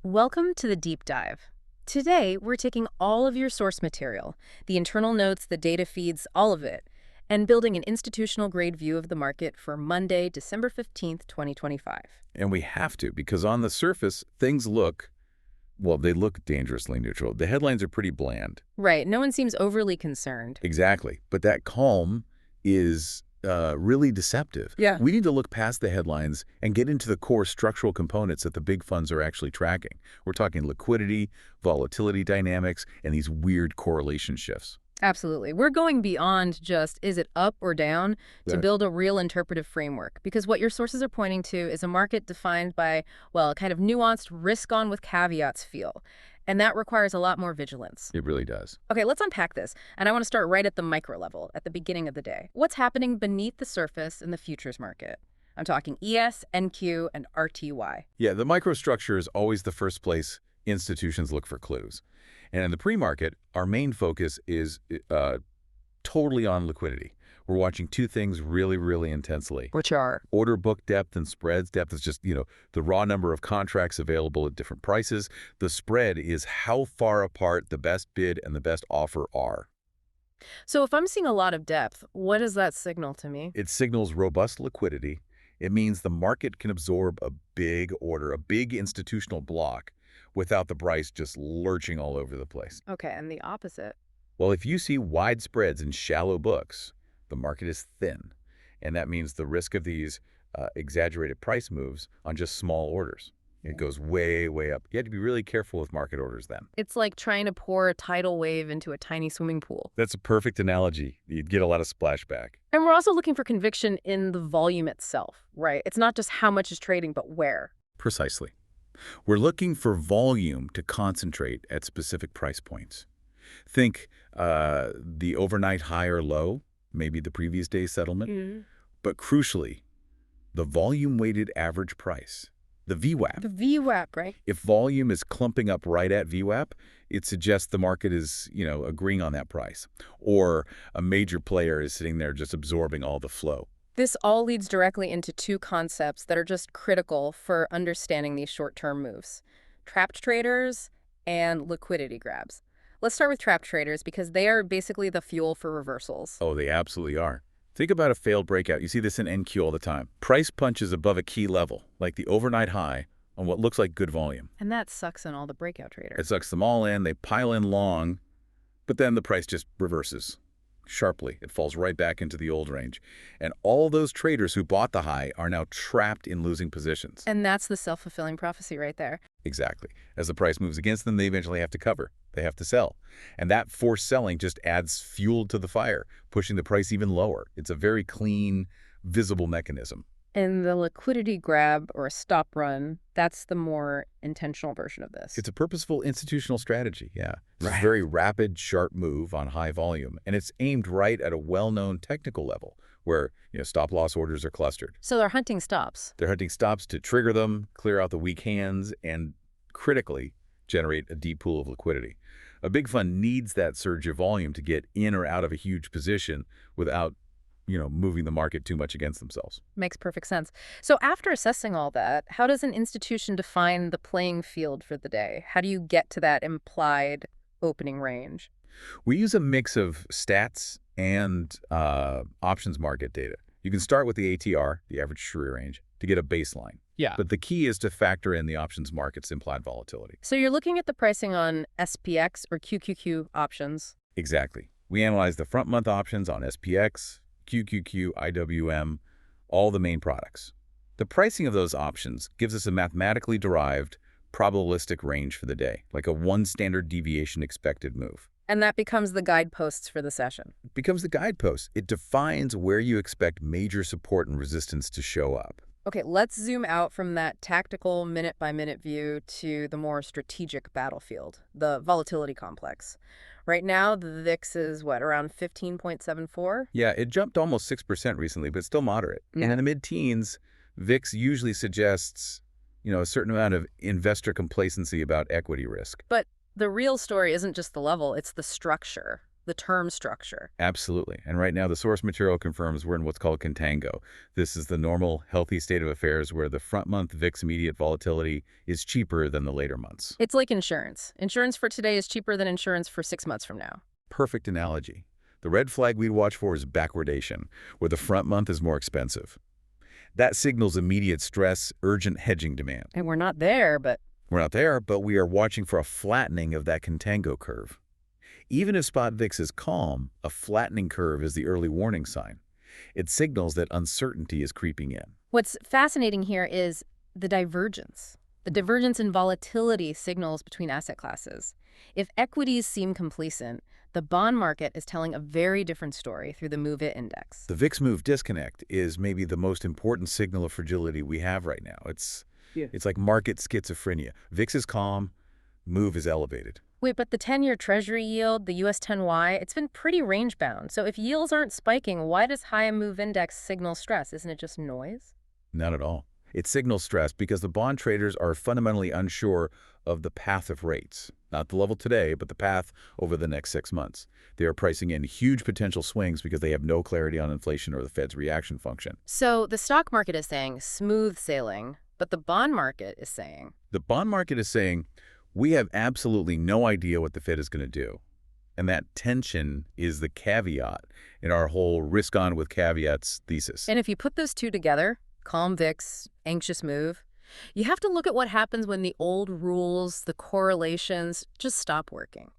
Welcome to the deep dive. Today, we're taking all of your source material, the internal notes, the data feeds, all of it, and building an institutional-grade view of the market for Monday, December 15th, 2025. And we have to, because on the surface, things look, well, they look dangerously neutral. The headlines are pretty bland. Right, no one seems overly concerned. Exactly. But that calm is really deceptive. Yeah. We need to look past the headlines and get into the core structural components that the big funds are actually tracking. We're talking liquidity, volatility dynamics, and these weird correlation shifts. Absolutely. We're going beyond just is it up or down to build a real interpretive framework, because what your sources are pointing to is a market defined by, well, a kind of nuanced risk-on with caveats feel. And that requires a lot more vigilance. It really does. Okay, let's unpack this. And I want to start right at the micro level, at the beginning of the day. What's happening beneath the surface in the futures market? I'm talking ES, NQ, and RTY. Yeah, the microstructure is always the first place institutions look for clues. And in the pre-market, our main focus is totally on liquidity. We're watching two things really, really intensely. Which are? Order book depth and spreads. Depth is just, the raw number of contracts available at different prices. The spread is how far apart the best bid and the best offer are. So if I'm seeing a lot of depth, what does that signal to me? It signals robust liquidity. It means the market can absorb a big order, a big institutional block, without the price just lurching all over the place. Okay, and the opposite? Well, if you see wide spreads and shallow books, the market is thin, and that means the risk of these exaggerated price moves on just small orders. It goes way, way up. You have to be really careful with market orders then. It's like trying to pour a tidal wave into a tiny swimming pool. That's a perfect analogy. You'd get a lot of splashback. And we're also looking for conviction in the volume itself, right? It's not just how much is trading, but where. Precisely. We're looking for volume to concentrate at specific price points. Think the overnight high or low, maybe the previous day's settlement, but crucially, the volume-weighted average price, the VWAP. The VWAP, right? If volume is clumping up right at VWAP, it suggests the market is, agreeing on that price, or a major player is sitting there just absorbing all the flow. This all leads directly into two concepts that are just critical for understanding these short-term moves: trapped traders and liquidity grabs. Let's start with trapped traders because they are basically the fuel for reversals. Oh, they absolutely are. Think about a failed breakout. You see this in NQ all the time. Price punches above a key level, like the overnight high, on what looks like good volume. And that sucks in all the breakout traders. It sucks them all in. They pile in long, but then the price just reverses sharply. It falls right back into the old range. And all those traders who bought the high are now trapped in losing positions. And that's the self-fulfilling prophecy right there. Exactly. As the price moves against them, they eventually have to cover. They have to sell. And that forced selling just adds fuel to the fire, pushing the price even lower. It's a very clean, visible mechanism. And the liquidity grab or a stop run, that's the more intentional version of this. It's a purposeful institutional strategy, yeah. It's Right. a very rapid, sharp move on high volume. And it's aimed right at a well-known technical level where stop-loss orders are clustered. So they're hunting stops. They're hunting stops to trigger them, clear out the weak hands, and critically generate a deep pool of liquidity. A big fund needs that surge of volume to get in or out of a huge position without moving the market too much against themselves. Makes perfect sense. So after assessing all that, how does an institution define the playing field for the day? How do you get to that implied opening range? We use a mix of stats and options market data. You can start with the ATR, the average true range, to get a baseline. Yeah. But the key is to factor in the options market's implied volatility. So you're looking at the pricing on SPX or QQQ options. Exactly. We analyze the front month options on SPX, QQQ, IWM, all the main products. The pricing of those options gives us a mathematically derived probabilistic range for the day, like a one standard deviation expected move. And that becomes the guideposts for the session. It becomes the guidepost. It defines where you expect major support and resistance to show up. Okay, let's zoom out from that tactical minute-by-minute view to the more strategic battlefield, the volatility complex. Right now, the VIX is, around 15.74? Yeah, it jumped almost 6% recently, but still moderate. And in the mid-teens, VIX usually suggests, a certain amount of investor complacency about equity risk. But the real story isn't just the level, it's the structure. the term structure. Absolutely. And right now, the source material confirms we're in what's called Contango. This is the normal, healthy state of affairs where the front-month VIX immediate volatility is cheaper than the later months. It's like insurance. Insurance for today is cheaper than insurance for 6 months from now. Perfect analogy. The red flag we'd watch for is backwardation, where the front month is more expensive. That signals immediate stress, urgent hedging demand. And we're not there, but We're not there, but we are watching for a flattening of that contango curve. Even if spot VIX is calm, a flattening curve is the early warning sign. It signals that uncertainty is creeping in. what's fascinating here is the divergence. The divergence in volatility signals between asset classes. If equities seem complacent, the bond market is telling a very different story through the MOVE It index. The VIX-MOVE disconnect is maybe the most important signal of fragility we have right now. It's like market schizophrenia. VIX is calm, MOVE is elevated. Wait, but the 10-year Treasury yield, the US 10Y, it's been pretty range-bound. So if yields aren't spiking, why does high MOVE index signal stress? Isn't it just noise? Not at all. It signals stress because the bond traders are fundamentally unsure of the path of rates. Not the level today, but the path over the next 6 months. They are pricing in huge potential swings because they have no clarity on inflation or the Fed's reaction function. So the stock market is saying smooth sailing, but the bond market is saying... The bond market is saying, we have absolutely no idea what the Fed is going to do. And that tension is the caveat in our whole risk-on with caveats thesis. And if you put those two together, calm VIX, anxious move, you have to look at what happens when the old rules, the correlations, just stop working.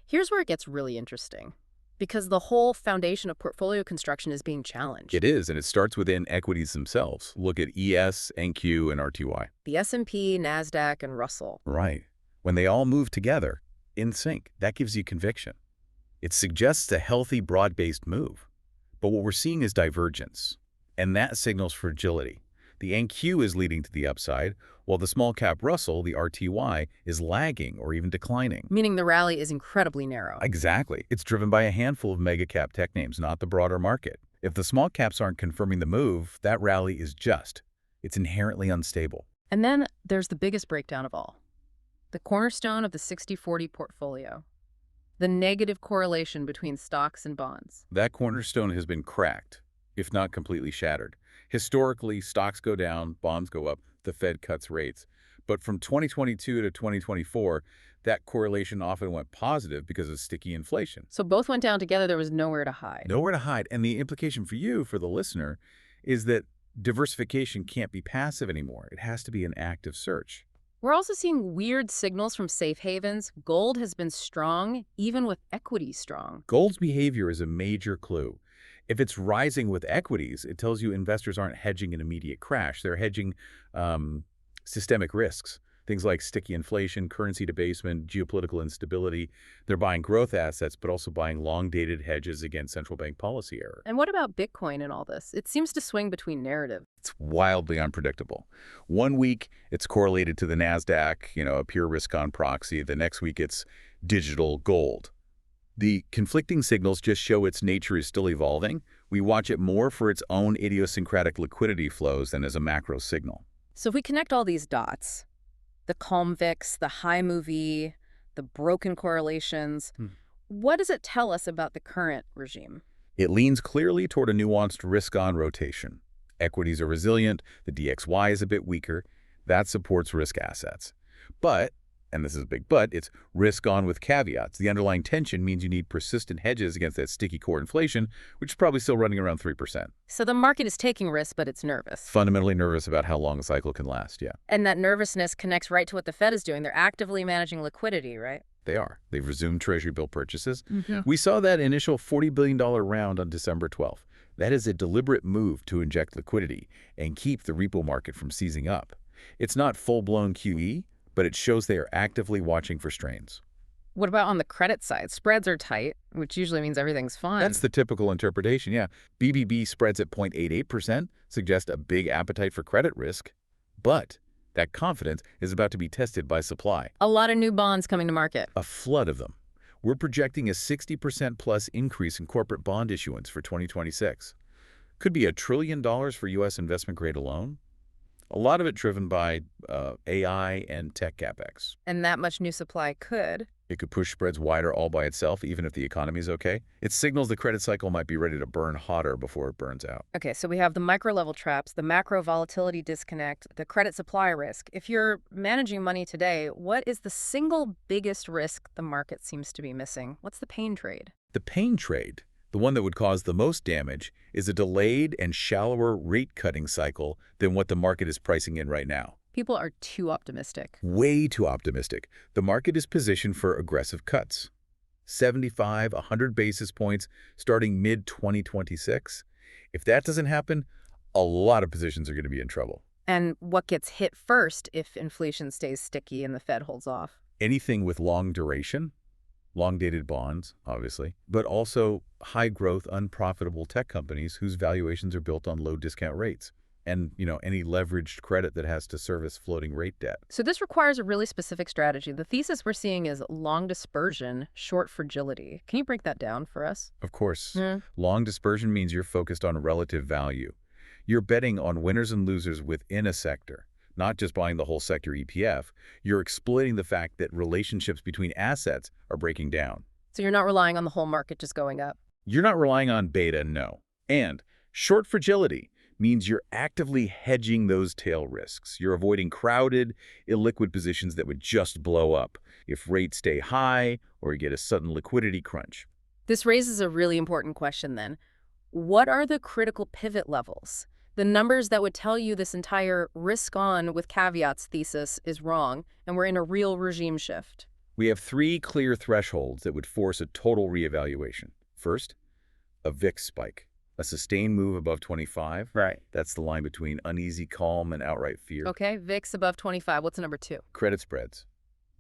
Here's where it gets really interesting, because the whole foundation of portfolio construction is being challenged. It is, and it starts within equities themselves. Look at ES, NQ, and RTY. The S&P, NASDAQ, and Russell. Right. When they all move together, in sync, that gives you conviction. It suggests a healthy, broad-based move. But what we're seeing is divergence, and that signals fragility. The NQ is leading to the upside, while the small-cap Russell, the RTY, is lagging or even declining. Meaning the rally is incredibly narrow. Exactly. It's driven by a handful of mega-cap tech names, not the broader market. If the small caps aren't confirming the move, that rally is just. It's inherently unstable. And then there's the biggest breakdown of all. The cornerstone of the 60-40 portfolio. The negative correlation between stocks and bonds. That cornerstone has been cracked, if not completely shattered. Historically, stocks go down, bonds go up, the Fed cuts rates. But from 2022 to 2024, that correlation often went positive because of sticky inflation. So both went down together, there was nowhere to hide. Nowhere to hide. And the implication for you, for the listener, is that diversification can't be passive anymore. It has to be an active search. We're also seeing weird signals from safe havens. Gold has been strong, even with equities strong. Gold's behavior is a major clue. If it's rising with equities, it tells you investors aren't hedging an immediate crash. They're hedging systemic risks, things like sticky inflation, currency debasement, geopolitical instability. They're buying growth assets, but also buying long-dated hedges against central bank policy error. And what about Bitcoin in all this? It seems to swing between narratives. It's wildly unpredictable. One week, it's correlated to the NASDAQ, a pure risk-on proxy. The next week, it's digital gold. The conflicting signals just show its nature is still evolving. We watch it more for its own idiosyncratic liquidity flows than as a macro signal. So if we connect all these dots, the calm VIX, the high MOVE, the broken correlations, what does it tell us about the current regime? It leans clearly toward a nuanced risk-on rotation. Equities are resilient, the DXY is a bit weaker. That supports risk assets. But, and this is a big but, it's risk-on with caveats. The underlying tension means you need persistent hedges against that sticky core inflation, which is probably still running around 3%. So the market is taking risks, but it's nervous. Fundamentally nervous about how long a cycle can last, yeah. And that nervousness connects right to what the Fed is doing. They're actively managing liquidity, right? They are. They've resumed Treasury bill purchases. We saw that initial $40 billion round on December 12th. That is a deliberate move to inject liquidity and keep the repo market from seizing up. It's not full-blown QE, but it shows they are actively watching for strains. What about on the credit side? Spreads are tight, which usually means everything's fine. That's the typical interpretation, yeah. BBB spreads at 0.88% suggest a big appetite for credit risk, but that confidence is about to be tested by supply. A lot of new bonds coming to market. A flood of them. We're projecting a 60% plus increase in corporate bond issuance for 2026. Could be $1 trillion for U.S. investment grade alone. A lot of it driven by AI and tech capex. And that much new supply could. It could push spreads wider all by itself, even if the economy's okay. It signals the credit cycle might be ready to burn hotter before it burns out. Okay, so we have the micro-level traps, the macro volatility disconnect, the credit supply risk. If you're managing money today, what is the single biggest risk the market seems to be missing? What's the pain trade? The pain trade, the one that would cause the most damage, is a delayed and shallower rate-cutting cycle than what the market is pricing in right now. People are too optimistic. Way too optimistic. The market is positioned for aggressive cuts. 75, 100 basis points starting mid-2026. If that doesn't happen, a lot of positions are going to be in trouble. And what gets hit first if inflation stays sticky and the Fed holds off? Anything with long duration, long-dated bonds, obviously, but also high-growth, unprofitable tech companies whose valuations are built on low discount rates. And, any leveraged credit that has to service floating rate debt. So this requires a really specific strategy. The thesis we're seeing is long dispersion, short fragility. Can you break that down for us? Of course. Long dispersion means you're focused on relative value. You're betting on winners and losers within a sector, not just buying the whole sector EPF. You're exploiting the fact that relationships between assets are breaking down. So you're not relying on the whole market just going up. You're not relying on beta, no. And short fragility means you're actively hedging those tail risks. You're avoiding crowded, illiquid positions that would just blow up if rates stay high or you get a sudden liquidity crunch. This raises a really important question then. What are the critical pivot levels? The numbers that would tell you this entire risk-on with caveats thesis is wrong, and we're in a real regime shift. We have 3 clear thresholds that would force a total reevaluation. First, a VIX spike. A sustained move above 25. Right. That's the line between uneasy calm and outright fear. Okay, VIX above 25. What's number 2? Credit spreads.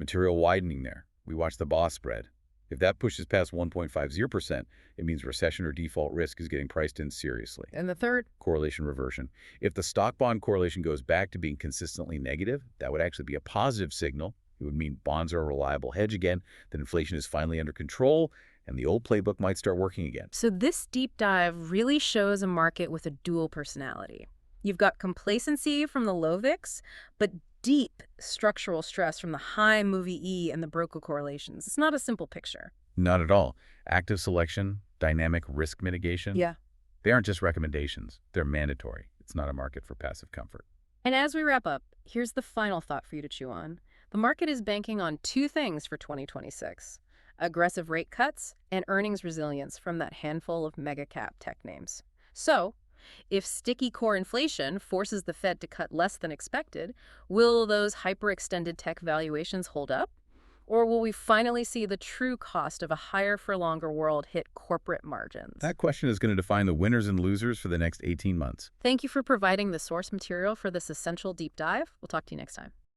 Material widening there. We watch the boss spread. If that pushes past 1.50%, it means recession or default risk is getting priced in seriously. And the third? Correlation reversion. If the stock-bond correlation goes back to being consistently negative, that would actually be a positive signal. It would mean bonds are a reliable hedge again, that inflation is finally under control, and the old playbook might start working again. So this deep dive really shows a market with a dual personality. You've got complacency from the low VIX, but deep structural stress from the high movie E and the broker correlations. It's not a simple picture. Not at all. Active selection, dynamic risk mitigation. Yeah. They aren't just recommendations. They're mandatory. It's not a market for passive comfort. And as we wrap up, here's the final thought for you to chew on. The market is banking on 2 things for 2026. Aggressive rate cuts and earnings resilience from that handful of mega-cap tech names. So, if sticky core inflation forces the Fed to cut less than expected, will those hyper-extended tech valuations hold up? Or will we finally see the true cost of a higher-for-longer world hit corporate margins? That question is going to define the winners and losers for the next 18 months. Thank you for providing the source material for this essential deep dive. We'll talk to you next time.